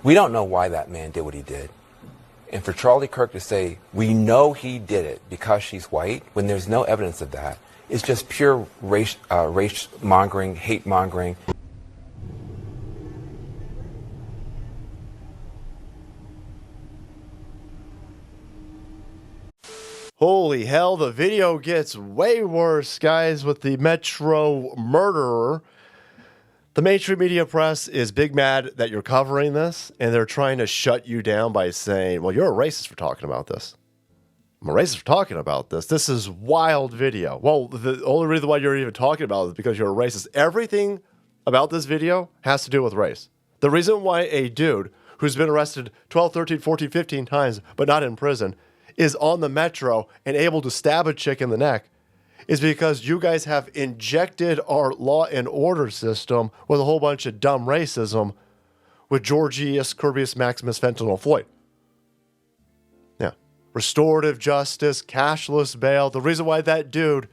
We don't know why that man did what he did. And for Charlie Kirk to say, we know he did it because she's white, when there's no evidence of that, is just pure race mongering, hate mongering. Holy hell, the video gets way worse, guys, with the Metro murderer. The mainstream media press is big mad that you're covering this, and they're trying to shut you down by saying, well, you're a racist for talking about this. I'm a racist for talking about this. This is wild video. Well, the only reason why you're even talking about it is because you're a racist. Everything about this video has to do with race. The reason why a dude who's been arrested 12, 13, 14, 15 times, but not in prison, is on the Metro and able to stab a chick in the neck is because you guys have injected our law and order system with a whole bunch of dumb racism with Georgius Kirbius Maximus Fentanyl Floyd. Yeah. Restorative justice, cashless bail. The reason why that dude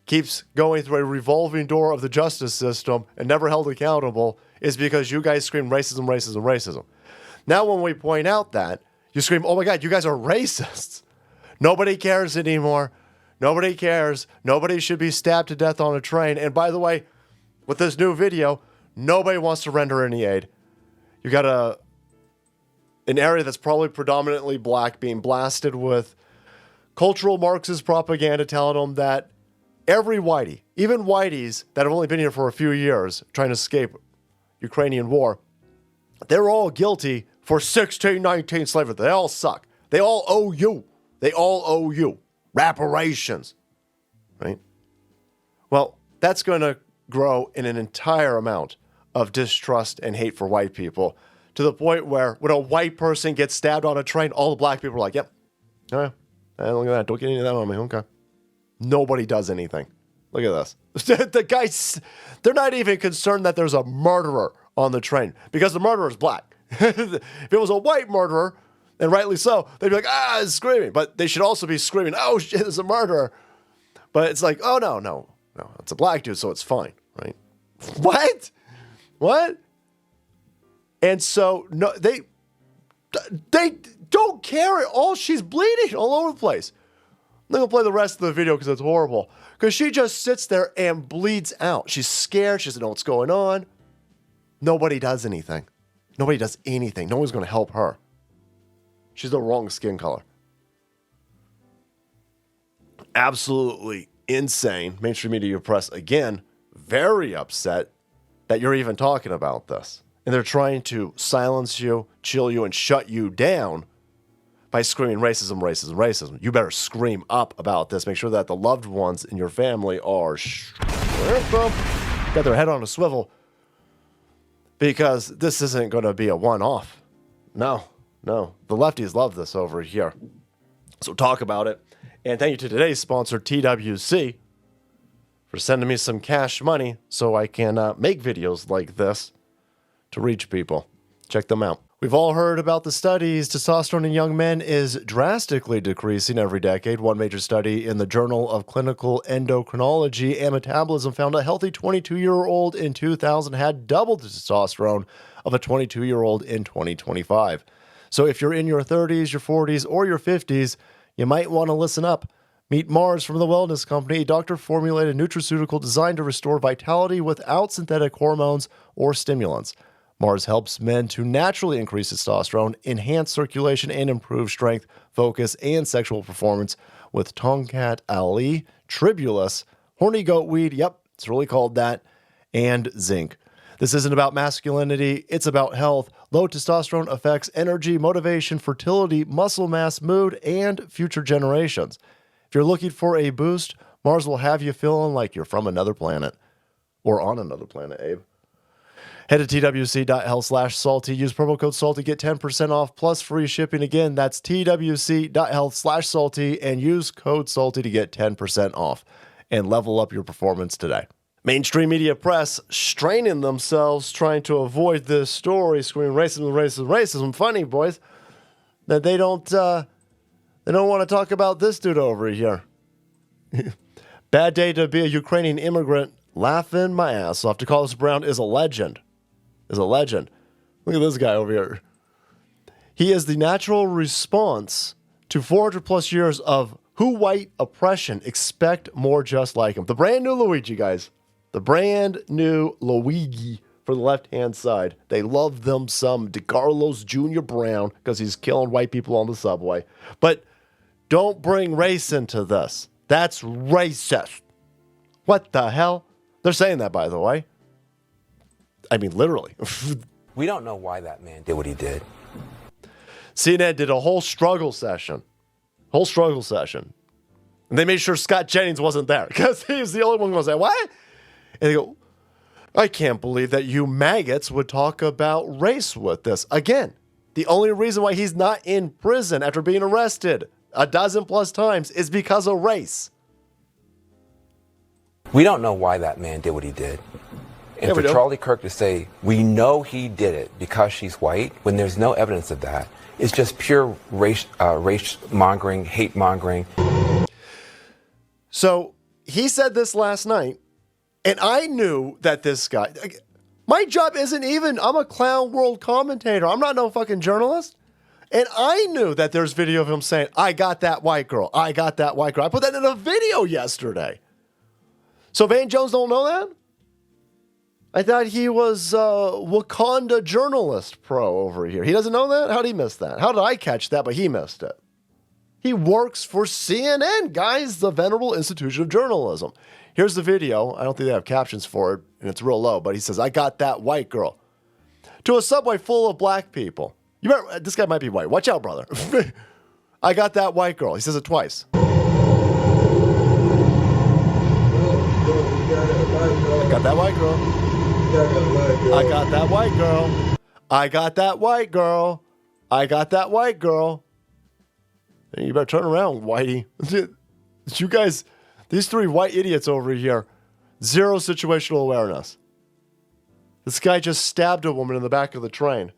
keeps going through a revolving door of the justice system and never held accountable is because you guys scream racism, racism, racism. Now when we point out that, you scream, oh my God, you guys are racists. Nobody cares anymore. Nobody cares. Nobody should be stabbed to death on a train. And by the way, with this new video, nobody wants to render any aid. You got an area that's probably predominantly black being blasted with cultural Marxist propaganda telling them that every whitey, even whiteys that have only been here for a few years trying to escape Ukrainian war, they're all guilty for 1619 slavery. They all suck. They all owe you. They all owe you reparations, right? Well, that's going to grow in an entire amount of distrust and hate for white people to the point where when a white person gets stabbed on a train, all the black people are like, yep, look at that. Don't get any of that on me. Okay. Nobody does anything. Look at this. The guys, they're not even concerned that there's a murderer on the train because the murderer is black. If it was a white murderer, and rightly so, they'd be like, it's screaming. But they should also be screaming, oh shit, there's a murderer. But it's like, oh no, it's a black dude, so it's fine, right? What? And so no, they don't care at all. She's bleeding all over the place. I'm not gonna play the rest of the video because it's horrible. Because she just sits there and bleeds out. She's scared. She doesn't know what's going on. Nobody does anything. Nobody does anything. No one's gonna help her. She's the wrong skin color. Absolutely insane. Mainstream media press, again, very upset that you're even talking about this. And they're trying to silence you, chill you, and shut you down by screaming racism, racism, racism. You better scream up about this. Make sure that the loved ones in your family are got their head on a swivel because this isn't going to be a one-off. No. The lefties love this over here. So talk about it. And thank you to today's sponsor, TWC, for sending me some cash money so I can make videos like this to reach people. Check them out. We've all heard about the studies. Testosterone in young men is drastically decreasing every decade. One major study in the Journal of Clinical Endocrinology and Metabolism found a healthy 22-year-old in 2000 had double the testosterone of a 22-year-old in 2025. So if you're in your 30s, your 40s, or your 50s, you might want to listen up. Meet Mars from the Wellness Company, a doctor-formulated nutraceutical designed to restore vitality without synthetic hormones or stimulants. Mars helps men to naturally increase testosterone, enhance circulation, and improve strength, focus, and sexual performance with Tongkat Ali, Tribulus, horny goat weed, yep, it's really called that, and zinc. This isn't about masculinity, it's about health. Low testosterone affects energy, motivation, fertility, muscle mass, mood, and future generations. If you're looking for a boost, Mars will have you feeling like you're from another planet. Or on another planet, Abe. Head to twc.health/salty. Use promo code SALTY. Get 10% off plus free shipping. Again, that's twc.health/salty and use code SALTY to get 10% off and level up your performance today. Mainstream media press straining themselves trying to avoid this story, screaming racism, racism, racism. Funny, boys, that they don't want to talk about this dude over here. Bad day to be a Ukrainian immigrant. Laughing my ass off. To call this Brown is a legend. Look at this guy over here. He is the natural response to 400 plus years of who white oppression. Expect more just like him. The brand new Luigi, guys. The brand new Luigi for the left-hand side. They love them some DeCarlos Jr. Brown because he's killing white people on the subway. But don't bring race into this. That's racist. What the hell? They're saying that, by the way. I mean, literally. We don't know why that man did what he did. CNN did a whole struggle session. And they made sure Scott Jennings wasn't there because he was the only one who was like, what? And they go, I can't believe that you maggots would talk about race with this. Again, the only reason why he's not in prison after being arrested 12+ times is because of race. We don't know why that man did what he did. And for Charlie Kirk to say, we know he did it because she's white, when there's no evidence of that, is just pure race mongering, hate mongering. So he said this last night, and I knew that this guy, my job isn't even, I'm a clown world commentator. I'm not no fucking journalist. And I knew that there's video of him saying, I got that white girl. I got that white girl. I put that in a video yesterday. So Van Jones don't know that? I thought he was Wakanda journalist pro over here. He doesn't know that? How did he miss that? How did I catch that, but he missed it? He works for CNN, guys, the venerable institution of journalism. Here's the video. I don't think they have captions for it, and it's real low, but he says, I got that white girl. To a subway full of black people. You better, this guy might be white. Watch out, brother. I got that white girl. He says it twice. I got that white girl. I got that white girl. I got that white girl. I got that white girl. You better turn around, Whitey. You guys, these three white idiots over here, zero situational awareness. This guy just stabbed a woman in the back of the train.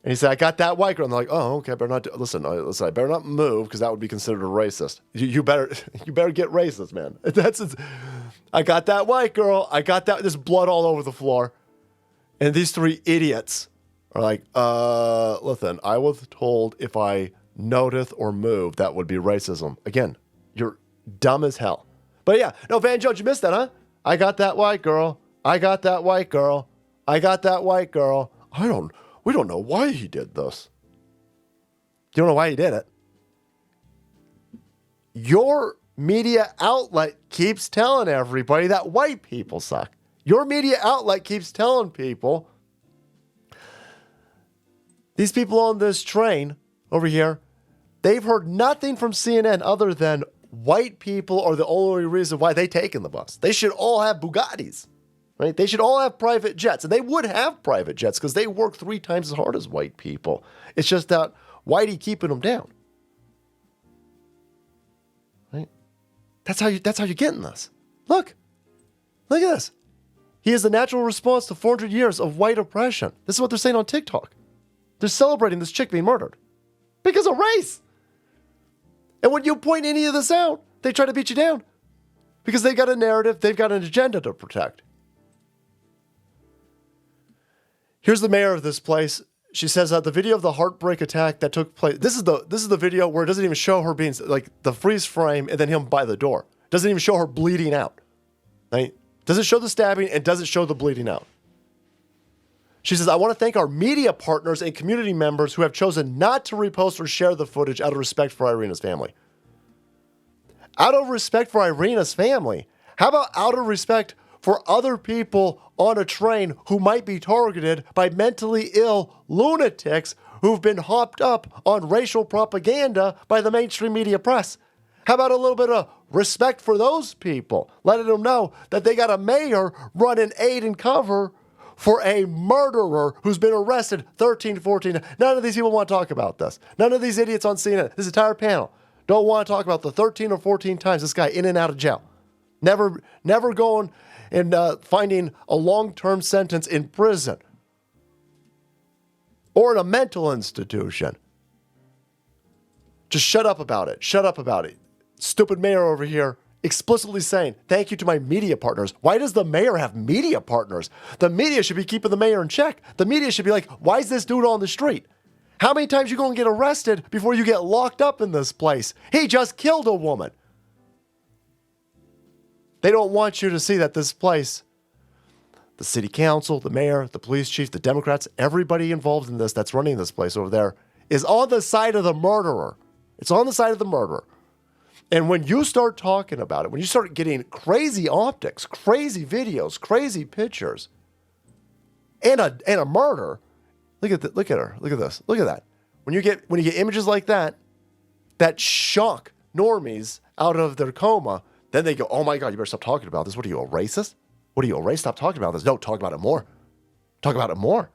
And he said, I got that white girl. And they're like, oh, okay, I better not listen, I better not move because that would be considered a racist. You better get racist, man. I got that white girl. I got that. There's blood all over the floor. And these three idiots are like, listen, I was told if I notice or move, that would be racism. Again, you're dumb as hell. But yeah, no, Van Jones, you missed that, huh? I got that white girl. I got that white girl. I got that white girl. We don't know why he did this. You don't know why he did it. Your media outlet keeps telling everybody that white people suck. Your media outlet keeps telling people, these people on this train over here, they've heard nothing from CNN other than white people are the only reason why they take in the bus. They should all have Bugattis, right? They should all have private jets. And they would have private jets because they work 3 times as hard as white people. It's just that whitey keeping them down. Right? That's how you're getting this. Look at this. He is the natural response to 400 years of white oppression. This is what they're saying on TikTok. They're celebrating this chick being murdered because of race. And when you point any of this out, they try to beat you down because they've got a narrative, they've got an agenda to protect. Here's the mayor of this place. She says that the video of the heartbreak attack that took place. This is the video where it doesn't even show her being like the freeze frame and then him by the door. Doesn't even show her bleeding out. Right? Doesn't show the stabbing and doesn't show the bleeding out. She says, I want to thank our media partners and community members who have chosen not to repost or share the footage out of respect for Iryna's family. Out of respect for Iryna's family? How about out of respect for other people on a train who might be targeted by mentally ill lunatics who've been hopped up on racial propaganda by the mainstream media press? How about a little bit of respect for those people, letting them know that they got a mayor running aid and cover for a murderer who's been arrested 13, 14. None of these people want to talk about this. None of these idiots on CNN, this entire panel, don't want to talk about the 13 or 14 times this guy in and out of jail. Never going and finding a long-term sentence in prison or in a mental institution. Just shut up about it. Shut up about it. Stupid mayor over here explicitly saying, thank you to my media partners. Why does the mayor have media partners? The media should be keeping the mayor in check. The media should be like, why is this dude on the street? How many times you going to get arrested before you get locked up in this place? He just killed a woman. They don't want you to see that this place, the city council, the mayor, the police chief, the Democrats, everybody involved in this that's running this place over there is on the side of the murderer. It's on the side of the murderer. And when you start talking about it, when you start getting crazy optics, crazy videos, crazy pictures, and a murder, look at her, look at this, look at that. When you get images like that, that shock normies out of their coma, then they go, oh my God, you better stop talking about this. What are you, a racist? What are you, a racist? Stop talking about this. No, talk about it more. Talk about it more.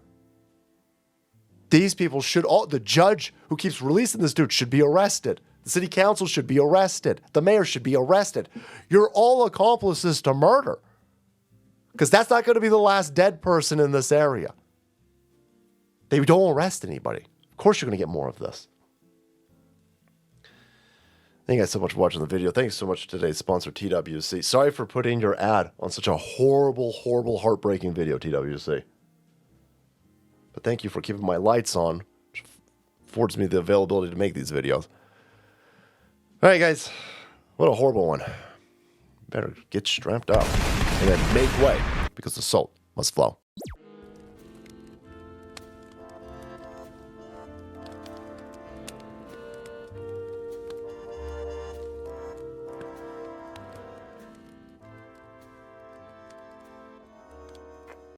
These people should all, the judge who keeps releasing this dude should be arrested. The city council should be arrested. The mayor should be arrested. You're all accomplices to murder. Because that's not going to be the last dead person in this area. They don't arrest anybody. Of course you're going to get more of this. Thank you guys so much for watching the video. Thanks so much to today's sponsor, TWC. Sorry for putting your ad on such a horrible, horrible, heartbreaking video, TWC. But thank you for keeping my lights on, which affords me the availability to make these videos. All right, guys. What a horrible one. Better get strapped up and then make way, because the salt must flow.